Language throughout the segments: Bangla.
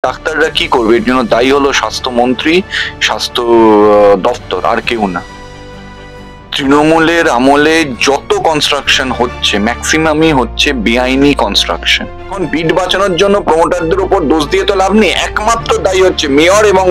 ডাক্তাররা কি করবে? এর জন্য দায়ী হলো স্বাস্থ্যমন্ত্রী, স্বাস্থ্য দপ্তর, আর কেউ না। তৃণমূলের আমলে যত কনস্ট্রাকশন হচ্ছে ম্যাক্সিমামই হচ্ছে বেআইনি কনস্ট্রাকশন। এখন বিট বাঁচানোর জন্য প্রমোটারদের উপর দোষ দিয়ে তো লাভ নেই, একমাত্র দায়ী হচ্ছে মেয়র এবং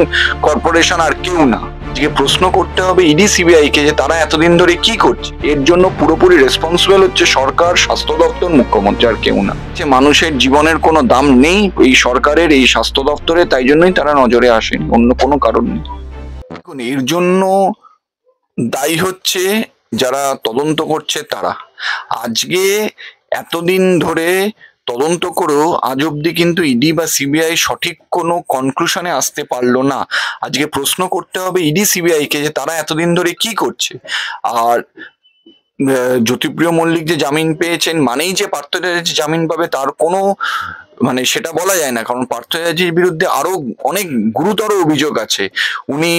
কর্পোরেশন, আর কেউ না। আজকে প্রশ্ন করতে হবে ইডি সিবিআই কে যে তারা এতদিন ধরে কি করছে। এর জন্য পুরোপুরি রেসপন্সিবল হচ্ছে সরকার, স্বাস্থ্য দপ্তর, মুখ্যমন্ত্রী, আর কেউ না। যে মানুষের জীবনের কোনো দাম নেই এই সরকারের, এই স্বাস্থ্য দপ্তরে, তাই জন্যই তারা নজরে আসেনি, অন্য কোনো কারণ নেই। দেখুন, এর জন্য দায়ী হচ্ছে যারা তদন্ত করছে তারা। আজকে এতদিন ধরে তদন্ত করেও আজ অব্দি কিন্তু ইডি বা সিবিআই সঠিক কোনো কনক্লুশনে আসতে পারলো না। আজকে প্রশ্ন করতে হবে ইডি সিবিআই কে যে তারা এতদিন ধরে কি করছে। আর জ্যোতিপ্রিয় মল্লিক যে জামিন পেয়েছেন মানেই যে পার্থ চ্যাটার্জি জামিন পাবে তার কোনো মানে সেটা বলা যায় না, কারণ পার্থ চ্যাটার্জির বিরুদ্ধে আরো অনেক গুরুতর অভিযোগ আছে। উনি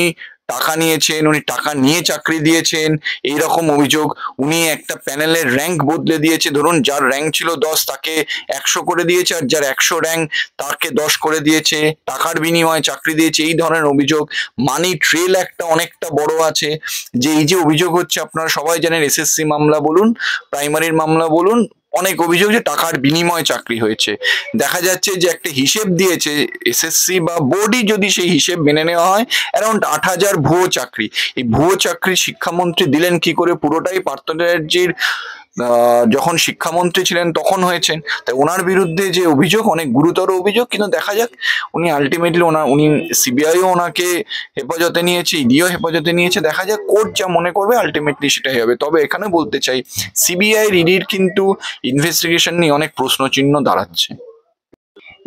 টাকা নিয়েছেন, উনি টাকা নিয়ে চাকরি দিয়েছেন, এইরকম অভিযোগ। উনি একটা প্যানেলের র্যাঙ্ক বদলে দিয়েছে, ধরুন যার র্যাঙ্ক ছিল 10 তাকে 100 করে দিয়েছে, আর যার 100 র্যাঙ্ক তাকে 10 করে দিয়েছে, টাকার বিনিময়ে চাকরি দিয়েছে, এই ধরনের অভিযোগ। মানি ট্রেল একটা অনেকটা বড় আছে। যে এই যে অভিযোগ হচ্ছে, আপনারা সবাই জানেন, এসএসসি মামলা বলুন, প্রাইমারির মামলা বলুন, অনেক অভিযোগ যে টাকার বিনিময়ে চাকরি হয়েছে। দেখা যাচ্ছে যে একটা হিসেব দিয়েছে এসএসসি বা বোর্ডই, যদি সেই হিসেব মেনে নেওয়া হয়, অ্যারাউন্ড 8,000 ভুয়ো চাকরি। এই ভুয়ো চাকরি শিক্ষামন্ত্রী দিলেন কি করে? পুরোটাই পার্থ চ্যাটার্জির যখন শিক্ষামন্ত্রী ছিলেন তখন হয়েছেন। তাই ওনার বিরুদ্ধে যে অভিযোগ, অনেক গুরুতর অভিযোগ। কিন্তু দেখা যাক, উনি আলটিমেটলি উনি সিবিআইও ওনাকে হেফাজতে নিয়েছে, ইডিও হেফাজতে নিয়েছে। দেখা যাক কোর্ট যা মনে করবে আলটিমেটলি সেটাই হবে। তবে এখানে বলতে চাই, সিবিআই ইডির কিন্তু ইনভেস্টিগেশন নিয়ে অনেক প্রশ্নচিহ্ন দাঁড়াচ্ছে।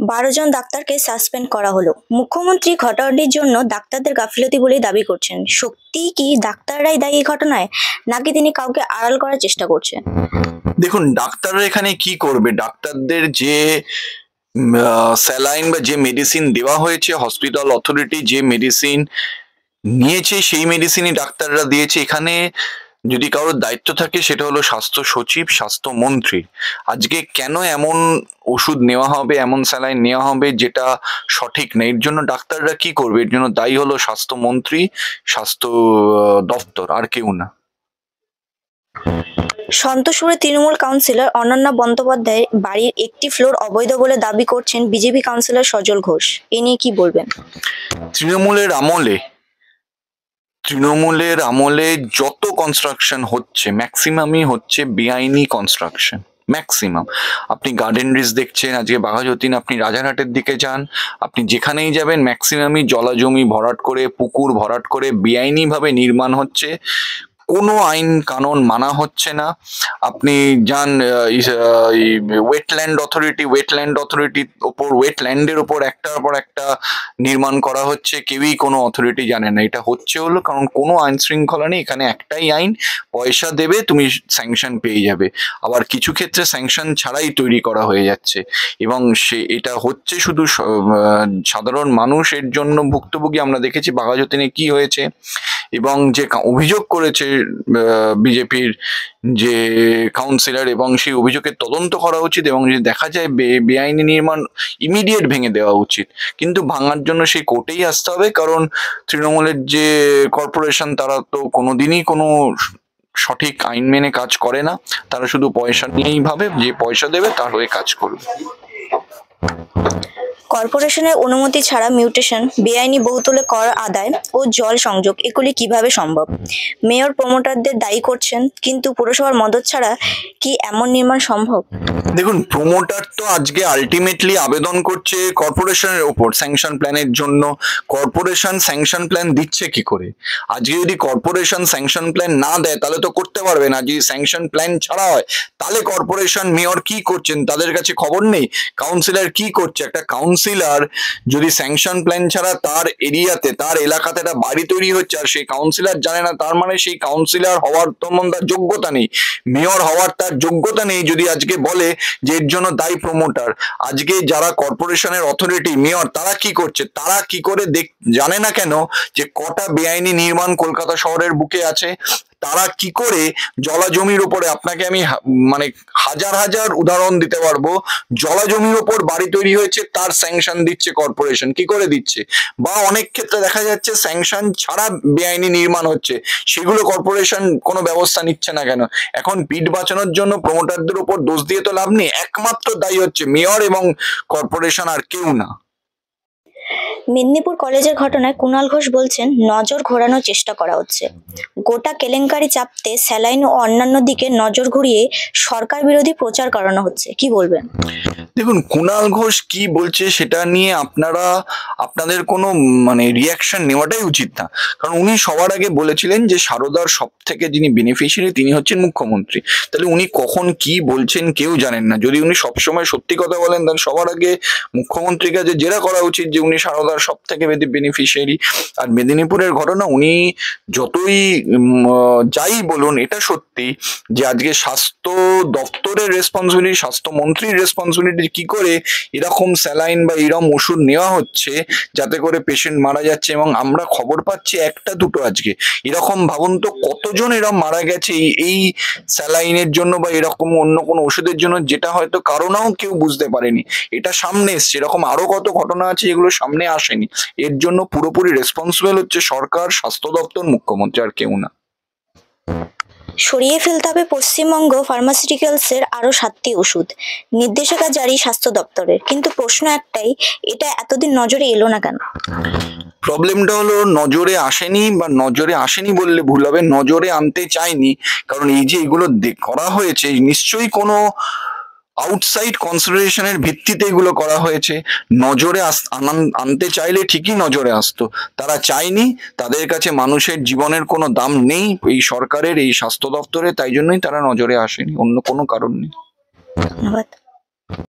12 জন ডাক্তারকে সাসপেন্ড করা হলো। মুখ্যমন্ত্রী ঘটনাটির জন্য ডাক্তারদের গাফিলতি বলে দাবি করছেন। সত্যিই কি ডাক্তাররাই দায়ী এই ঘটনায়, নাকি তিনি কাউকে আড়াল করার চেষ্টা করছেন? দেখুন, ডাক্তাররা এখানে কি করবে? ডাক্তারদের যে স্যালাইন বা যে মেডিসিন দেওয়া হয়েছে, হসপিটাল অথরিটি যে মেডিসিন নিয়েছে সেই মেডিসিনই ডাক্তাররা দিয়েছে। এখানে যদি কারোর দায়িত্ব থাকে সেটা হলো স্বাস্থ্য সচিব, স্বাস্থ্যমন্ত্রী। আজকে কেন এমন ওষুধ নেওয়া হবে, এমন স্যালাইন নেওয়া হবে যেটা সঠিক নেই, এর জন্য ডাক্তাররা কি করবে? এর জন্য দায়ী হলো স্বাস্থ্যমন্ত্রী, স্বাস্থ্য দপ্তর, আর কেউ না। সন্তোষপুরে তৃণমূল কাউন্সিলর অনন্যা বন্দ্যোপাধ্যায়ের বাড়ির একটি ফ্লোর অবৈধ বলে দাবি করছেন বিজেপি কাউন্সিলর সজল ঘোষ। এ নিয়ে কি বলবেন? তৃণমূলের আমলে যত কনস্ট্রাকশন হচ্ছে ম্যাক্সিমামই হচ্ছে বেআইনি কনস্ট্রাকশন, ম্যাক্সিমাম। আপনি গার্ডেন রিচ দেখছেন, আজকে বাঘাযতীন, আপনি রাজারহাটের দিকে যান, আপনি যেখানেই যাবেন ম্যাক্সিমামই জলাজমি ভরাট করে, পুকুর ভরাট করে বেআইনিভাবে নির্মাণ হচ্ছে। কোনো আইন কানুন মানা হচ্ছে না। আপনি যান ওয়েটল্যান্ড অথরিটির ওপর, ওয়েটল্যান্ডের ওপর একটার পর একটা নির্মাণ করা হচ্ছে, কেউই কোনো অথরিটি জানে না। এটা হচ্ছে হলো কারণ কোনো আইন শৃঙ্খলা নেই। এখানে একটাই আইন, পয়সা দেবে তুমি স্যাংশন পেয়ে যাবে। আবার কিছু ক্ষেত্রে স্যাংশন ছাড়াই তৈরি করা হয়ে যাচ্ছে, এবং এটা হচ্ছে শুধু সাধারণ মানুষের জন্য ভুক্তভোগী। আমরা দেখেছি বাঘাযতীনে কি হয়েছে, এবং যে অভিযোগ করেছে বিজেপির যে কাউন্সিলর, এবং সেই অভিযোগের তদন্ত করা উচিত, এবং যদি দেখা যায় বেআইনি নির্মাণ ইমিডিয়েট ভেঙে দেওয়া উচিত। কিন্তু ভাঙার জন্য সেই কোর্টেই আসতে হবে, কারণ তৃণমূলের যে কর্পোরেশন তারা তো কোনোদিনই কোনো সঠিক আইন মেনে কাজ করে না। তারা শুধু পয়সা নিয়েই ভাবে, যে পয়সা দেবে তার হয়ে কাজ করবে। কর্পোরেশনের অনুমতি ছাড়া মিউটেশন, বেআইনি বহুতলে কর আদায় ও জল সংযোগ, এগুলি কিভাবে সম্ভব? মেয়র প্রমোটারদের দায়ী করছেন, কিন্তু পুরসভার মদত ছাড়া কি এমন নির্মাণ সম্ভব? দেখুন, প্রমোটার তো আজকে আলটিমেটলি আবেদন করছে কর্পোরেশনের ওপর স্যাংশন প্ল্যানের জন্য। কর্পোরেশন স্যাংশন প্ল্যান দিচ্ছে কি করে? আজকে যদি কর্পোরেশন স্যাংশন প্ল্যান না দেয় তাহলে তো করতে পারবে না। যদি স্যাংশন প্ল্যান ছাড়া হয় তাহলে কর্পোরেশন, মেয়র কি করছেন তাদের কাছে খবর নেই, কাউন্সিলর কি করছে? একটা কাউন্সিলর যদি স্যাংশন প্ল্যান ছাড়া তার এরিয়াতে, তার এলাকাতে একটা বাড়ি তৈরি হচ্ছে আর সেই কাউন্সিলর জানে না, তার মানে সেই কাউন্সিলর হওয়ার তেমন তার যোগ্যতা নেই, মেয়র হওয়ার তার যোগ্যতা নেই। যদি আজকে বলে যে এর জন্য দায়ী প্রমোটার, আজকে যারা কর্পোরেশনের অথরিটি, মেয়র, তারা কি করছে? তারা কি করে জানে না কেন যে কটা বেআইনি নির্মাণ কলকাতা শহরের বুকে আছে? তারা কি করে জলা জমির উপরে, আপনাকে আমি মানে হাজার হাজার উদাহরণ দিতে পারবো, জলা জমির উপর বাড়ি তৈরি হয়েছে তার স্যাংশন দিচ্ছে কর্পোরেশন, কি করে দিচ্ছে? বা অনেক ক্ষেত্রে দেখা যাচ্ছে স্যাংশন ছাড়া বেআইনি নির্মাণ হচ্ছে, সেগুলো কর্পোরেশন কোনো ব্যবস্থা নিচ্ছে না কেন? এখন পিঠ বাঁচানোর জন্য প্রমোটারদের উপর দোষ দিয়ে তো লাভ নেই, একমাত্র দায়ী হচ্ছে মেয়র এবং কর্পোরেশন, আর কেউ না। মেদিনীপুর কলেজের ঘটনায় কুণাল ঘোষ বলছেন নজর ঘোরানোর চেষ্টা করা হচ্ছে। গোটা কেলেঙ্কারি চাপতে স্যালাইন ও অন্যান্য দিকে নজর ঘুরিয়ে সরকার বিরোধী প্রচার করানো হচ্ছে, কি বলবেন? দেখুন, কুণাল ঘোষ কি বলছে সেটা নিয়ে আপনাদের কোনো মানে রিয়াকশন নেওয়াটাই উচিত না, কারণ উনি সবার আগে বলেছিলেন যে সারদার সব থেকে যিনি বেনিফিশিয়ারি তিনি হচ্ছেন মুখ্যমন্ত্রী। তাহলে উনি কখন কি বলছেন কেউ জানেন না। যদি উনি সবসময় সত্যি কথা বলেন তাহলে সবার আগে মুখ্যমন্ত্রীর কাছে জেরা করা উচিত যে উনি সারদার সব থেকে বেনিফিশিয়ারি। আর মেদিনীপুরের ঘটনা উনি যতই যাই বলুন, এটা সত্যি যে আজকে স্বাস্থ্য দপ্তরের রেসপন্সিবিলিটি, স্বাস্থ্যমন্ত্রীর রেসপন্সিবিলিটি কি করে এরকম স্যালাইন বা এরকম ওষুধ নেওয়া হচ্ছে যাতে করে পেশেন্ট মারা যাচ্ছে, এবং আমরা খবর পাচ্ছি একটা দুটো আজকে এরকম। ভাবুন তো কতজন এরকম মারা গেছে এই স্যালাইনের জন্য বা এরকম অন্য কোনো ওষুধের জন্য, যেটা হয়তো কারণেও কেউ বুঝতে পারেনি। এটা সামনে এসছে, এরকম আরো কত ঘটনা আছে যেগুলো সামনে আসেনি। এর জন্য পুরোপুরি রেসপন্সিবল হচ্ছে সরকার, স্বাস্থ্য দপ্তর, মুখ্যমন্ত্রী, আর কেউ না। সরিয়ে ফেলতে হবে পশ্চিমবঙ্গ ফার্মাসিউটিক্যালসের আরো 7টি ওষুধ, নির্দেশিকা জারি স্বাস্থ্য দপ্তরের। কিন্তু প্রশ্ন একটাই, এটা এতদিন নজরে এলো না কেন? প্রবলেমটা হলো নজরে আসেনি, বা নজরে আসেনি বললে ভুল হবে, নজরে আনতে চায়নি। কারণ এই যে এগুলো করা হয়েছে নিশ্চয়ই কোনো আউটসাইড কনসিডারেশনের ভিত্তিতে এগুলো করা হয়েছে। নজরে আনতে চাইলে ঠিকই নজরে আসতো, তারা চায়নি। তাদের কাছে মানুষের জীবনের কোনো দাম নেই এই সরকারের, এই স্বাস্থ্য দপ্তরে, তাই জন্যই তারা নজরে আসেনি, অন্য কোনো কারণ নেই। ধন্যবাদ।